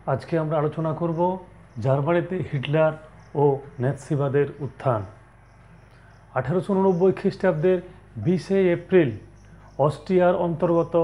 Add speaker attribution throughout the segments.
Speaker 1: আজকে আমরা আলোচনা করব জার্মানিতে হিটলার ও ন্যাৎসিবাদের উত্থান। 1889 খ্রিস্টাব্দের 20শে এপ্রিল অস্ট্রিয়ার অন্তর্গত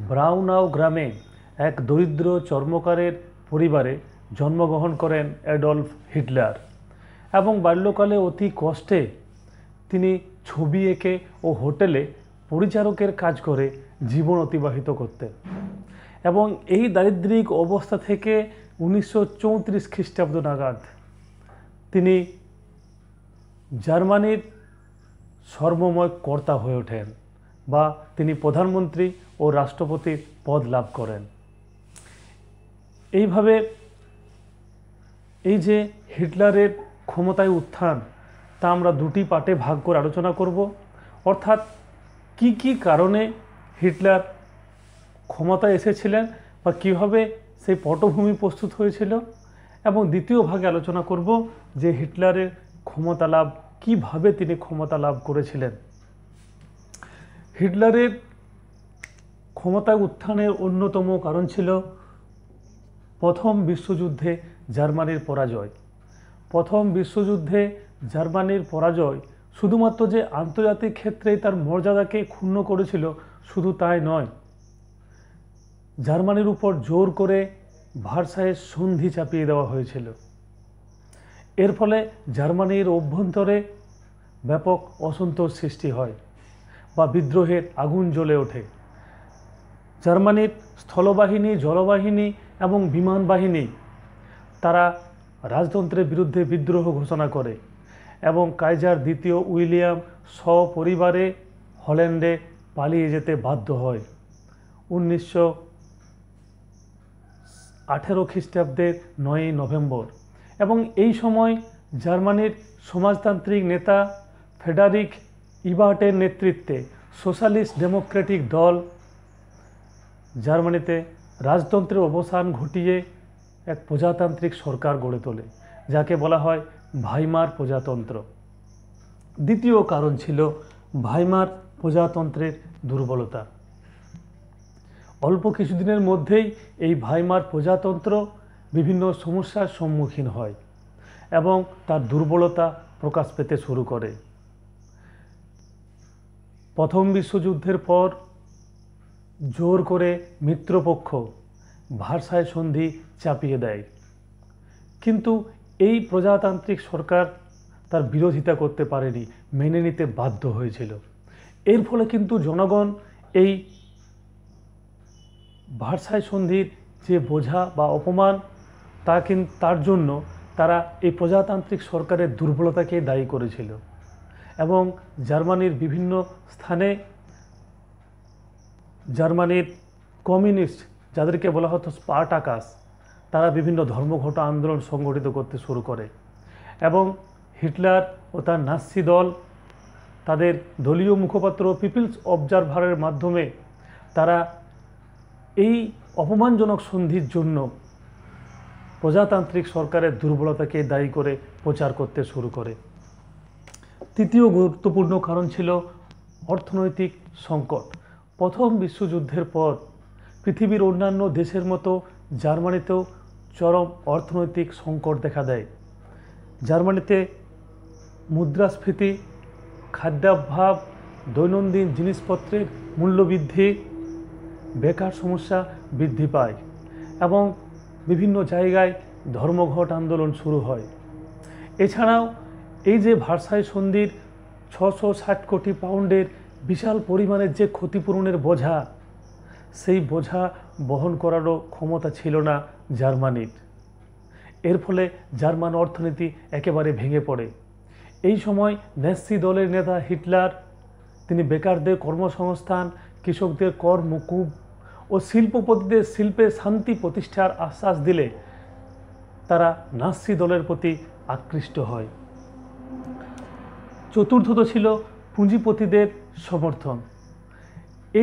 Speaker 1: ব্রাউনাউ গ্রামে এক দরিদ্র চর্মকারের পরিবারে জন্মগ্রহণ করেন অ্যাডলফ হিটলার এবং বাল্যকালে অতি কষ্টে তিনি ছবি এঁকে ও হোটেলে পরিচারকের কাজ করে জীবন অতিবাহিত করতেন এবং এই দারিদ্রিক অবস্থা থেকে 1934 খ্রিস্টাব্দ নাগাদ তিনি জার্মানির সর্বময় কর্তা হয়ে ওঠেন বা তিনি প্রধানমন্ত্রী ও রাষ্ট্রপতির পদ লাভ করেন। এইভাবে এই যে হিটলারের ক্ষমতায় উত্থান তা আমরা দুটি পার্টে ভাগ করে আলোচনা করব, অর্থাৎ কি কি কারণে হিটলার ক্ষমতায় এসেছিলেন বা কীভাবে সেই পটভূমি প্রস্তুত হয়েছিল, এবং দ্বিতীয় ভাগে আলোচনা করব যে হিটলারের ক্ষমতা লাভ কীভাবে তিনি ক্ষমতা লাভ করেছিলেন। হিটলারের ক্ষমতায় উত্থানের অন্যতম কারণ ছিল প্রথম বিশ্বযুদ্ধে জার্মানির পরাজয়। প্রথম বিশ্বযুদ্ধে জার্মানির পরাজয় শুধুমাত্র যে আন্তর্জাতিক ক্ষেত্রেই তার মর্যাদাকে ক্ষুণ্ণ করেছিল শুধু তাই নয়, জার্মানির উপর জোর করে ভার্সাইয়ের সন্ধি চাপিয়ে দেওয়া হয়েছিল। এর ফলে জার্মানির অভ্যন্তরে ব্যাপক অসন্তোষ সৃষ্টি হয় বা বিদ্রোহের আগুন জ্বলে ওঠে। জার্মানির স্থলবাহিনী, জলবাহিনী এবং বিমান বাহিনী তারা রাজতন্ত্রের বিরুদ্ধে বিদ্রোহ ঘোষণা করে এবং কাইজার দ্বিতীয় উইলিয়াম সপরিবারে হল্যান্ডে পালিয়ে যেতে বাধ্য হয় 1918 খ্রিস্টাব্দের 9ই নভেম্বর। এবং এই সময় জার্মানির সমাজতান্ত্রিক নেতা ফ্রেডারিক ইবার্টের নেতৃত্বে সোশ্যালিস্ট ডেমোক্রেটিক দল জার্মানিতে রাজতন্ত্রের অবসান ঘটিয়ে এক প্রজাতান্ত্রিক সরকার গড়ে তোলে, যাকে বলা হয় ভাইমার প্রজাতন্ত্র। দ্বিতীয় কারণ ছিল ভাইমার প্রজাতন্ত্রের দুর্বলতা। অল্প কিছুদিনের মধ্যেই এই ভাইমার প্রজাতন্ত্র বিভিন্ন সমস্যার সম্মুখীন হয় এবং তার দুর্বলতা প্রকাশ পেতে শুরু করে। প্রথম বিশ্বযুদ্ধের পর জোর করে মিত্রপক্ষ ভার্সাই সন্ধি চাপিয়ে দেয়, কিন্তু এই প্রজাতান্ত্রিক সরকার তার বিরোধিতা করতে পারেনি, মেনে নিতে বাধ্য হয়েছিল। এর ফলে কিন্তু জনগণ এই ভার্সাই সন্ধির যে বোঝা বা অপমান তার জন্য তারা এই প্রজাতান্ত্রিক সরকারের দুর্বলতাকে দায়ী করেছিল এবং জার্মানির বিভিন্ন স্থানে জার্মানির কমিউনিস্ট, যাদেরকে বলা হতো স্পার্টাকাস, তারা বিভিন্ন ধর্মঘট আন্দোলন সংগঠিত করতে শুরু করে এবং হিটলার ও তার নাৎসি দল তাদের দলীয় মুখপাত্র পিপলস অবজারভারের মাধ্যমে তারা এই অপমানজনক সন্ধির জন্য প্রজাতান্ত্রিক সরকারের দুর্বলতাকে দায়ী করে প্রচার করতে শুরু করে। তৃতীয় গুরুত্বপূর্ণ কারণ ছিল অর্থনৈতিক সংকট। প্রথম বিশ্বযুদ্ধের পর পৃথিবীর অন্যান্য দেশের মতো জার্মানিতেও চরম অর্থনৈতিক সংকট দেখা দেয়। জার্মানিতে মুদ্রাস্ফীতি, খাদ্যাভাব, দৈনন্দিন জিনিসপত্রের মূল্যবৃদ্ধি, বেকার সমস্যা বৃদ্ধি পায় এবং বিভিন্ন জায়গায় ধর্মঘট আন্দোলন শুরু হয়। এছাড়াও এই যে ভার্সাই সন্ধির 660 কোটি পাউন্ডের বিশাল পরিমাণের যে ক্ষতিপূরণের বোঝা, সেই বোঝা বহন করারও ক্ষমতা ছিল না জার্মানির। এর ফলে জার্মান অর্থনীতি একেবারে ভেঙে পড়ে। এই সময় ন্যাৎসি দলের নেতা হিটলার তিনি বেকারদের কর্মসংস্থান, কৃষকদের কর মকুব ও শিল্পপতিদের শিল্পে শান্তি প্রতিষ্ঠার আশ্বাস দিলে তারা নাৎসি দলের প্রতি আকৃষ্ট হয়। চতুর্থত ছিল পুঁজিপতিদের সমর্থন।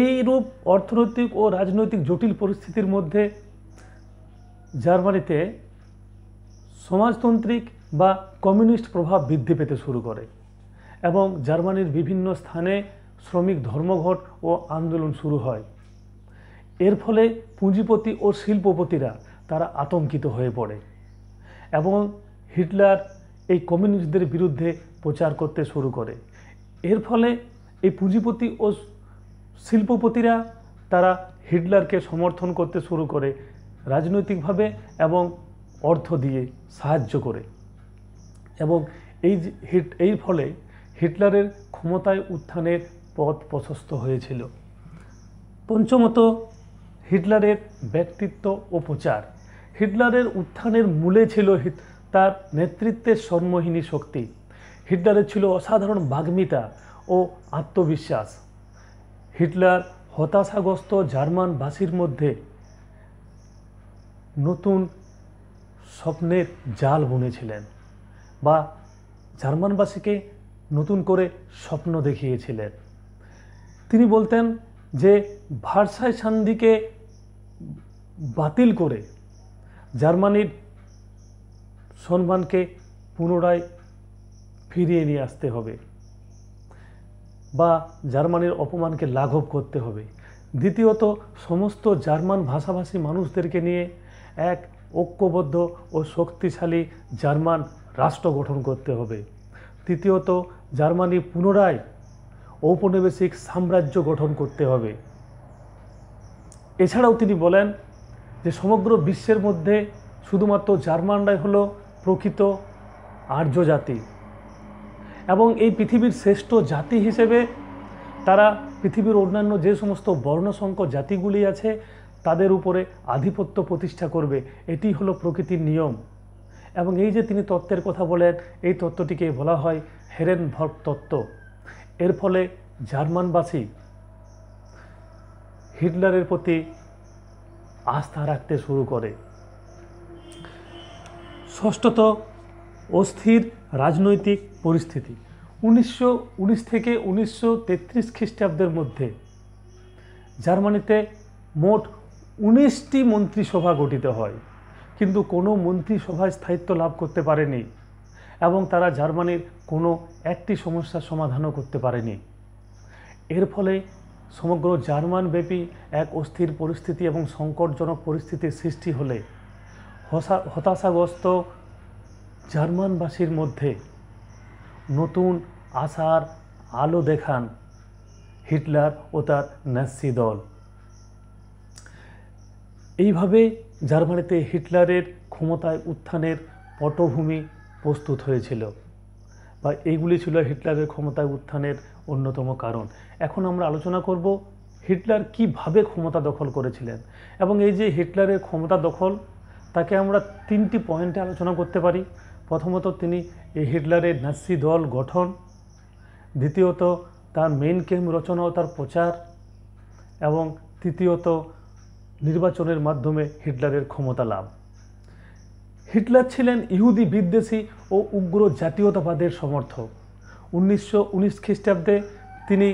Speaker 1: এইরূপ অর্থনৈতিক ও রাজনৈতিক জটিল পরিস্থিতির মধ্যে জার্মানিতে সমাজতান্ত্রিক বা কমিউনিস্ট প্রভাব বৃদ্ধি পেতে শুরু করে এবং জার্মানির বিভিন্ন স্থানে শ্রমিক ধর্মঘট ও আন্দোলন শুরু হয়। এর ফলে পুঁজিপতি ও শিল্পপতিরা তারা আতঙ্কিত হয়ে পড়ে এবং হিটলার এই কমিউনিস্টদের বিরুদ্ধে প্রচার করতে শুরু করে। এর ফলে এই পুঁজিপতি ও শিল্পপতিরা তারা হিটলারকে সমর্থন করতে শুরু করে রাজনৈতিকভাবে এবং অর্থ দিয়ে সাহায্য করে এবং এই ফলে হিটলারের ক্ষমতায় উত্থানের পথ প্রশস্ত হয়েছিল। পঞ্চমত, হিটলারের ব্যক্তিত্ব ও প্রচার। হিটলারের উত্থানের মূলে ছিল তার নেতৃত্বের সম্মোহিনী শক্তি। হিটলারের ছিল অসাধারণ বাগ্মিতা ও আত্মবিশ্বাস। হিটলার হতাশাগ্রস্ত জার্মানবাসীর মধ্যে নতুন স্বপ্নের জাল বুনেছিলেন বা জার্মানবাসীকে নতুন করে স্বপ্ন দেখিয়েছিলেন। তিনি বলতেন যে ভার্সাই সন্ধিকে বাতিল করে জার্মানির সম্মানকে পুনরায় ফিরিয়ে নিয়ে আসতে হবে বা জার্মানির অপমানকে লাঘব করতে হবে। দ্বিতীয়ত, সমস্ত জার্মান ভাষাভাষী মানুষদেরকে নিয়ে এক ঐক্যবদ্ধ ও শক্তিশালী জার্মান রাষ্ট্র গঠন করতে হবে। তৃতীয়ত, জার্মানি পুনরায় ঔপনিবেশিক সাম্রাজ্য গঠন করতে হবে। এছাড়াও তিনি বলেন যে সমগ্র বিশ্বের মধ্যে শুধুমাত্র জার্মানরাই হলো প্রকৃত আর্য জাতি এবং এই পৃথিবীর শ্রেষ্ঠ জাতি হিসেবে তারা পৃথিবীর অন্যান্য যে সমস্ত বর্ণসংকর জাতিগুলি আছে তাদের উপরে আধিপত্য প্রতিষ্ঠা করবে। এটি হলো প্রকৃতির নিয়ম। এবং এই যে তিনি তত্ত্বের কথা বলেন, এই তত্ত্বটিকে বলা হয় হেরেনবার্গ তত্ত্ব। এর ফলে জার্মানবাসী হিটলারের প্রতি আস্থা রাখতে শুরু করে। ষষ্ঠত, অস্থির রাজনৈতিক পরিস্থিতি। 1919 থেকে 1933 খ্রিস্টাব্দের মধ্যে জার্মানিতে মোট 19টি মন্ত্রিসভা গঠিত হয়, কিন্তু কোনো মন্ত্রিসভায় স্থায়িত্ব লাভ করতে পারেনি এবং তারা জার্মানির কোনো একটি সমস্যার সমাধানও করতে পারেনি। এর ফলে সমগ্র জার্মানব্যাপী এক অস্থির পরিস্থিতি এবং সংকটজনক পরিস্থিতির সৃষ্টি হলে হতাশাগ্রস্ত জার্মানবাসীর মধ্যে নতুন আশার আলো দেখান হিটলার ও তার নাৎসি দল। এইভাবে জার্মানিতে হিটলারের ক্ষমতায় উত্থানের পটভূমি প্রস্তুত হয়েছিল বা এইগুলি ছিল হিটলারের ক্ষমতায় উত্থানের অন্যতম কারণ। এখন আমরা আলোচনা করব হিটলার কিভাবে ক্ষমতা দখল করেছিলেন এবং এই যে হিটলারের ক্ষমতা দখল তাকে আমরা তিনটি পয়েন্টে আলোচনা করতে পারি। প্রথমত, তিনি এই হিটলারের নাৎসি দল গঠন, দ্বিতীয়ত তার মেইন কেম রচনা ও তার প্রচার, এবং তৃতীয়ত নির্বাচনের মাধ্যমে হিটলারের ক্ষমতা লাভ। হিটলার ছিলেন ইহুদি বিদ্বেষী ও উগ্র জাতীয়তাবাদের সমর্থক। 1919 খ্রিস্টাব্দে তিনি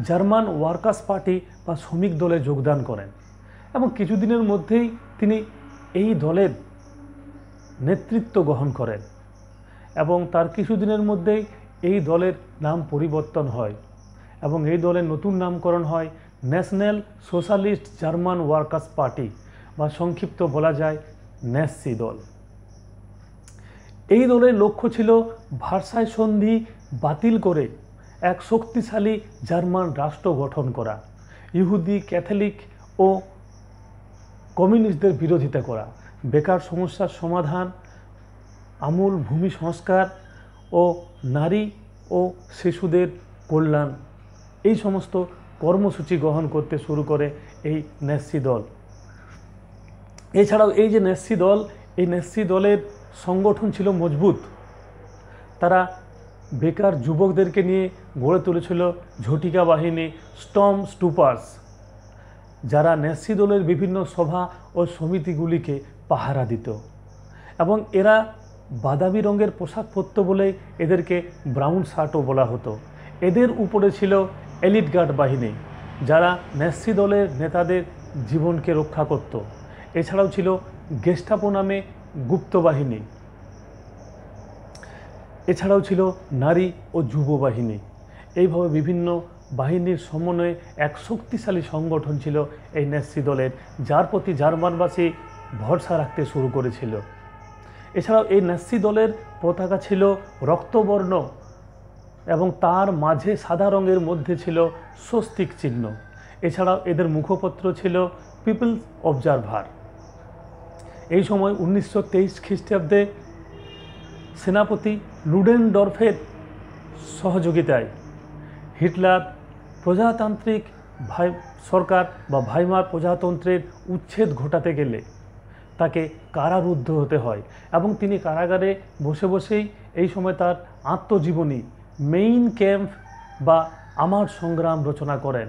Speaker 1: জার্মান ওয়ার্কার্স পার্টি বা শ্রমিক দলে যোগদান করেন এবং কিছুদিনের মধ্যেই তিনি এই দলের নেতৃত্ব গ্রহণ করেন এবং তার কিছুদিনের মধ্যেই এই দলের নাম পরিবর্তন হয় এবং এই দলের নতুন নামকরণ হয় national socialist German workers party বা সংক্ষিপ্ত বলা যায় নাৎসি দল। এই দলের লক্ষ্য ছিল ভার্সাই সন্ধি বাতিল করে এক শক্তিশালী জার্মান রাষ্ট্র গঠন করা, ইহুদি, ক্যাথলিক ও কমিউনিস্টদের বিরোধিতা করা, বেকার সমস্যার সমাধান, আমূল ভূমি সংস্কার ও নারী ও শিশুদের কল্যাণ, এই সমস্ত কর্মসূচি গ্রহণ করতে শুরু করে এই নাৎসি দল। এছাড়াও এই যে নাৎসি দল, এই নাৎসি দলের সংগঠন ছিল মজবুত। তারা বেকার যুবকদেরকে নিয়ে গড়ে তুলেছিল ঝটিকা বাহিনী, স্টর্ম স্টুপার্স, যারা নাৎসি দলের বিভিন্ন সভা ও সমিতিগুলিকে পাহারা দিত এবং এরা বাদামি রঙের পোশাক পরত বলে এদেরকে ব্রাউন শার্টও বলা হতো। এদের উপরে ছিল এলিট গার্ড বাহিনী, যারা নাৎসি দলের নেতাদের জীবনকে রক্ষা করত। এছাড়াও ছিল গেস্টাপো নামে গুপ্ত বাহিনী, এছাড়াও ছিল নারী ও যুব বাহিনী। এইভাবে বিভিন্ন বাহিনীর সমন্বয়ে এক শক্তিশালী সংগঠন ছিল এই নাৎসি দলের, যার প্রতি জার্মানবাসী ভরসা রাখতে শুরু করেছিল। এছাড়াও এই ন্যাসি দলের পতাকা ছিল রক্তবর্ণ এবং তার মাঝে সাদা রঙের মধ্যে ছিল স্বস্তিক চিহ্ন। এছাড়াও এদের মুখপত্র ছিল পিপলস অবজারভার। এই সময় 1923 খ্রিস্টাব্দে সেনাপতি লুডেনডর্ফের সহযোগিতায় হিটলার প্রজাতান্ত্রিক সরকার বা ভাইমার প্রজাতন্ত্রের উচ্ছেদ ঘটাতে গেলে তাকে কারারুদ্ধ হতে হয় এবং তিনি কারাগারে বসে বসেই এই সময় তার আত্মজীবনী মেইন ক্যাম্প বা আমার সংগ্রাম রচনা করেন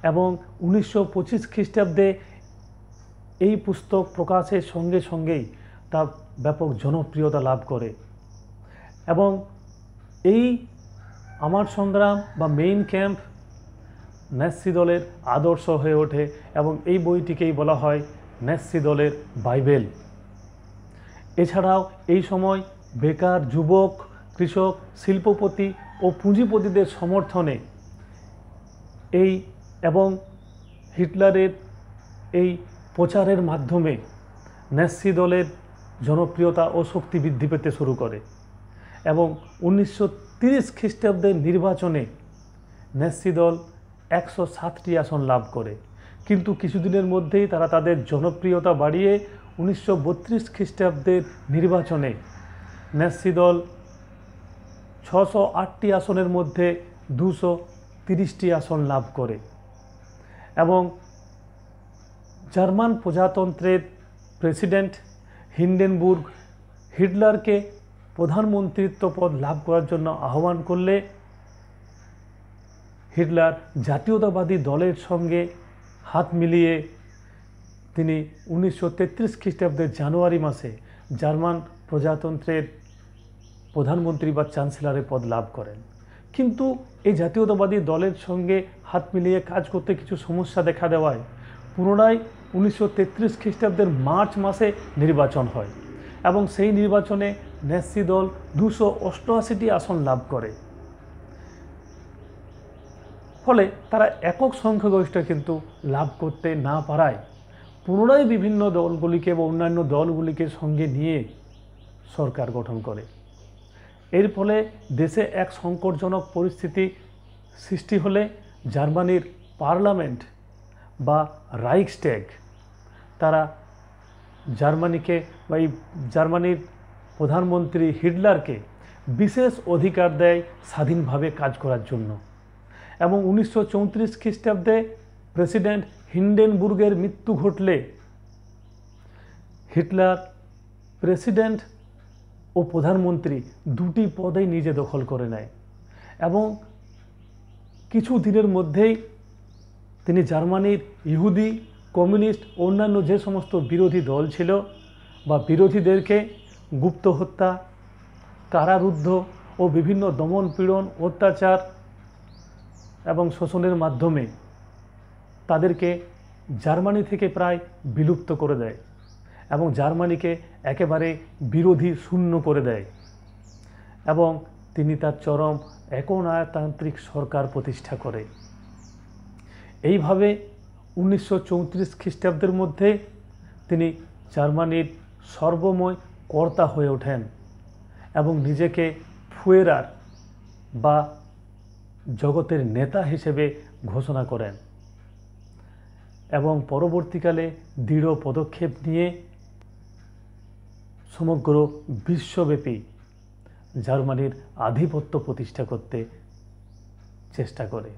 Speaker 1: এবং 1925 খ্রিস্টাব্দে এই পুস্তক প্রকাশের সঙ্গে সঙ্গেই তা ব্যাপক জনপ্রিয়তা লাভ করে এবং এই আমার সংগ্রাম বা মেইন ক্যাম্প ন্যাসি দলের আদর্শ হয়ে ওঠে এবং এই বইটিকেই বলা হয় ন্যাসি দলের বাইবেল। এছাড়াও এই সময় বেকার যুবক, কৃষক, শিল্পপতি ও পুঁজিপতিদের সমর্থনে এই এবং হিটলারের এই প্রচারের মাধ্যমে ন্যাসি দলের জনপ্রিয়তা ও শক্তি বৃদ্ধি পেতে শুরু করে এবং 1930 খ্রিস্টাব্দের নির্বাচনে ন্যাসি দল 107টি আসন লাভ করে, কিন্তু কিছুদিনের মধ্যেই তারা তাদের জনপ্রিয়তা বাড়িয়ে 1932 খ্রিস্টাব্দের নির্বাচনে ন্যাসি দল 608টি আসনের মধ্যে 230টি আসন লাভ করে এবং জার্মান প্রজাতন্ত্রের প্রেসিডেন্ট হিন্ডেনবুর্গ হিটলারকে প্রধানমন্ত্রিত্ব পদ লাভ করার জন্য আহ্বান করলে হিটলার জাতীয়তাবাদী দলের সঙ্গে হাত মিলিয়ে তিনি 1933 খ্রিস্টাব্দের জানুয়ারি মাসে জার্মান প্রজাতন্ত্রের প্রধানমন্ত্রী বা চ্যান্সেলরের পদ লাভ করেন। কিন্তু এই জাতীয়তাবাদী দলের সঙ্গে হাত মিলিয়ে কাজ করতে কিছু সমস্যা দেখা দেওয়ায় পুনরায় 1933 খ্রিস্টাব্দের মার্চ মাসে নির্বাচন হয় এবং সেই নির্বাচনে ন্যাসি দল 288টি আসন লাভ করে। ফলে তারা একক সংখ্যাগরিষ্ঠ কিন্তু লাভ করতে না পারায় পুনরায় বিভিন্ন দলগুলিকে বা অন্যান্য দলগুলিকে সঙ্গে নিয়ে সরকার গঠন করে। এর ফলে দেশে এক সংকটজনক পরিস্থিতি সৃষ্টি হলে জার্মানির পার্লামেন্ট বা রাইখস্ট্যাগ তারা জার্মানিকে বা এই জার্মানির প্রধানমন্ত্রী হিটলারকে বিশেষ অধিকার দেয় স্বাধীনভাবে কাজ করার জন্য এবং 1934 খ্রিস্টাব্দে প্রেসিডেন্ট হিন্ডেনবুর্গের মৃত্যু ঘটলে হিটলার প্রেসিডেন্ট ও প্রধানমন্ত্রী দুটি পদেই নিজে দখল করে নেয় এবং কিছু দিনের মধ্যেই তিনি জার্মানির ইহুদি, কমিউনিস্ট, অন্যান্য যে সমস্ত বিরোধী দল ছিল বা বিরোধীদেরকে গুপ্ত হত্যা, কারারুদ্ধ ও বিভিন্ন দমন পীড়ন, অত্যাচার এবং শোষণের মাধ্যমে তাদেরকে জার্মানি থেকে প্রায় বিলুপ্ত করে দেয় এবং জার্মানিকে একেবারে বিরোধী শূন্য করে দেয় এবং তিনি তার চরম একনায়কতান্ত্রিক সরকার প্রতিষ্ঠা করে। এইভাবে 1934 খ্রিস্টাব্দের মধ্যে তিনি জার্মানির সর্বময় কর্তা হয়ে ওঠেন এবং নিজেকে ফুয়েরার বা জগতের নেতা হিসেবে ঘোষণা করেন এবং পরবর্তীকালে দৃঢ় পদক্ষেপ নিয়ে সমগ্র বিশ্বব্যাপী জার্মানির আধিপত্য প্রতিষ্ঠা করতে চেষ্টা করে।